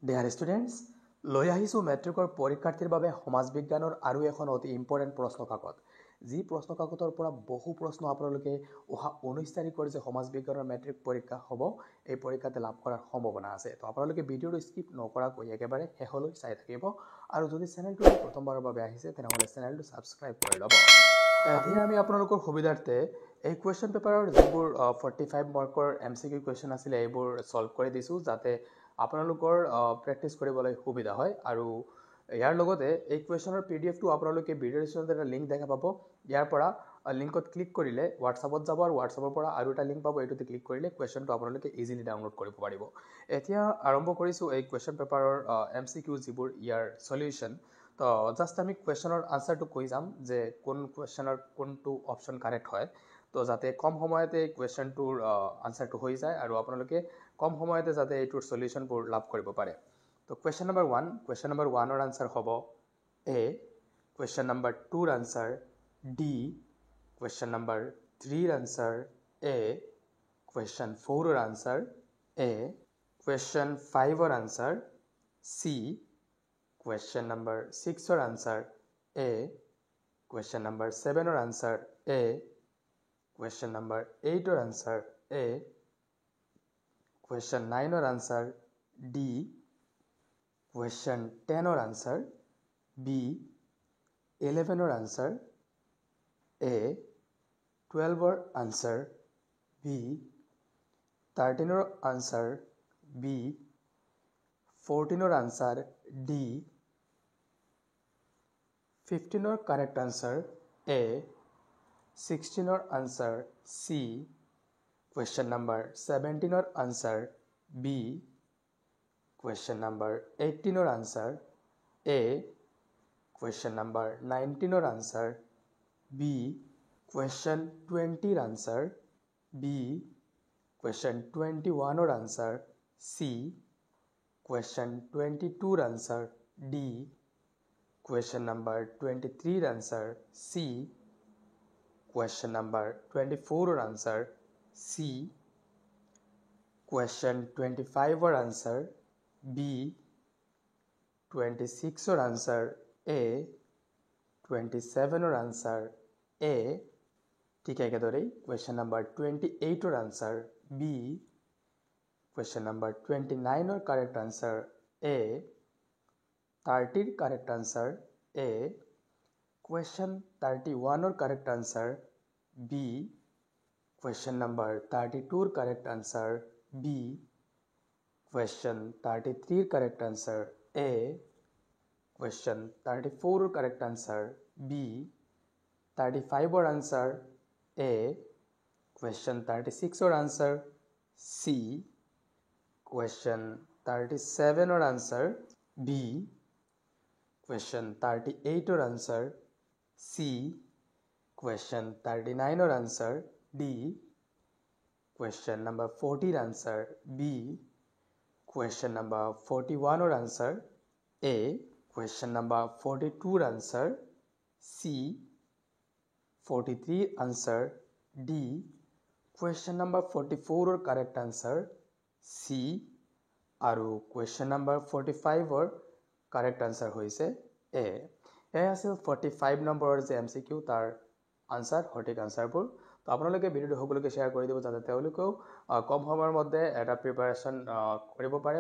Dear students, লৈ আহিছোঁ মেট্ৰিকৰ পৰীক্ষাৰ্থীৰ বাবে সমাজ বিজ্ঞানৰ আৰু এখন অতি ইম্পৰ্টেণ্ট প্ৰশ্ন কাকত। যি প্ৰশ্ন কাকতৰ পৰা বহু প্ৰশ্ন আপোনালোকে অহা 19 তাৰিখৰ যে সমাজ বিজ্ঞানৰ মেট্ৰিক পৰীক্ষা হ'ব, এই পৰীক্ষাতে লাভ কৰাৰ সম্ভাৱনা আছে। তো আপোনালোকে ভিডিঅ'টো স্কিপ নকৰাকৈ একেবাৰে শেষলৈ চাই থাকিব। আৰু যদি চেনেলটো প্ৰথমবাৰৰ বাবে আহিছে তেনেহ'লে চেনেলটো ছাবস্ক্ৰাইব কৰি ল'ব। এতিয়া আমি আপোনালোকৰ সুবিধাৰ্থে এই কুৱেশ্যন পেপাৰৰ যিবোৰ 45 মাৰ্কৰ MCQ কুৱেশ্যন আছিলে এইবোৰ ছল্ভ কৰি দিছোঁ, যাতে আপোনালোকৰ প্ৰেক্টিছ কৰিবলৈ সুবিধা হয়। আৰু ইয়াৰ লগতে এই কুৱেশ্যনৰ PDFটো আপোনালোকে ভিডিঅ' ডিছক্ৰিপশ্যনত এটা লিংক দেখা পাব। ইয়াৰ পৰা লিংকত ক্লিক কৰিলে হোৱাটছআপত যাব আৰু হোৱাটছআপৰ পৰা আৰু এটা লিংক পাব, এইটোতে ক্লিক কৰিলে কুৱেশ্যনটো আপোনালোকে ইজিলি ডাউনলোড কৰিব পাৰিব। এতিয়া আৰম্ভ কৰিছোঁ এই কুৱেশ্যন পেপাৰৰ MCQ যিবোৰ ইয়াৰ সলিউশ্যন। তো জাষ্ট আমি কুৱেশ্যনৰ আনচাৰটো কৈ যাম যে কোন কুৱেশ্যনৰ কোনটো অপশ্যন কাৰেক্ট হয়, তো যাতে কম সময়তে কুৱেশ্যনটোৰ আনচাৰটো হৈ যায় আৰু আপোনালোকে কম সময়তে যাতে এইটোৰ সলিউশ্যনবোৰ লাভ কৰিব পাৰে। তো কুৱেশ্যন নম্বৰ 1, কুৱেশ্যন নম্বৰ 1ৰ আনচাৰ হ'ব A, কুৱেশ্যন নম্বৰ 2ৰ আনচাৰ D, কুৱেশ্যন নম্বৰ 3ৰ আনচাৰ A, কুৱেশ্যন 4ৰ আনচাৰ A, কুৱেশ্যন 5ৰ আনচাৰ C, কুৱেশ্যন নম্বৰ 6ৰ আনচাৰ A, কুৱেশ্যন নম্বৰ 7ৰ আনচাৰ A, কুৱেশ্যন নম্বৰ 8ৰ আনচাৰ A, কুৱেশ্যন 9ৰ আনচাৰ D, কুৱেশ্যন 10ৰ answer B, 11ৰ আনচাৰ A, 12ৰ আনচাৰ B, 13ৰ আনচাৰ B, 14ৰ আনচাৰ D, 15ৰ correct answer A, 16ৰ answer C, question number 17ৰ আনচাৰ B, কুৱেশ্যন নম্বৰ 18ৰ আনচাৰ A, কুৱেশ্যন নম্বৰ 19ৰ আনচাৰ B, কুৱেশ্যন 20ৰ আনচাৰ B, কুৱেশ্যন 21ৰ আনচাৰ C, কুৱেশ্যন 22ৰ আনচাৰ D, কুৱেশ্যন নম্বৰ 23ৰ answer C, question number 24ৰ answer C, question 25ৰ answer B, 26ৰ আনচাৰ A, 27ৰ আনচাৰ A, ঠিক একেদৰেই কুৱেশ্যন নম্বৰ 28ৰ আনচাৰ B, কুৱেশ্যন নম্বৰ 29ৰ কাৰেক্ট আনচাৰ A, 30ৰ কাৰেক্ট আনচাৰ A, কুৱেশ্যন 31ৰ correct answer B, question number 32ৰ কাৰেক্ট আনচাৰ B, কুৱেশ্যন 33ৰ কাৰেক্ট আনচাৰ A, কুৱেশ্যন 34ৰ কাৰেক্ট আনচাৰ B, 35ৰ আনচাৰ A, কুৱেশ্যন 36ৰ answer C, question 37ৰ answer B, question 38ৰ answer C, question 39ৰ answer D, question number 40ৰ answer B, question number 41ৰ answer A, question number 42ৰ answer C, 43ৰ আনচাৰ D, কুৱেশ্যন নম্বৰ 44ৰ কাৰেক্ট আনচাৰ C, আৰু কুৱেশ্যন নম্বৰ 45ৰ কাৰেক্ট আনচাৰ হৈছে A। এয়া আছিল 45 নম্বৰৰ যে MCQ তাৰ আনচাৰ, সঠিক আনচাৰবোৰ। তো আপোনালোকে ভিডিঅ'টো সকলোকে শ্বেয়াৰ কৰি দিব যাতে তেওঁলোকেও কম সময়ৰ মধ্যে এটা প্ৰিপাৰেশ্যন কৰিব পাৰে।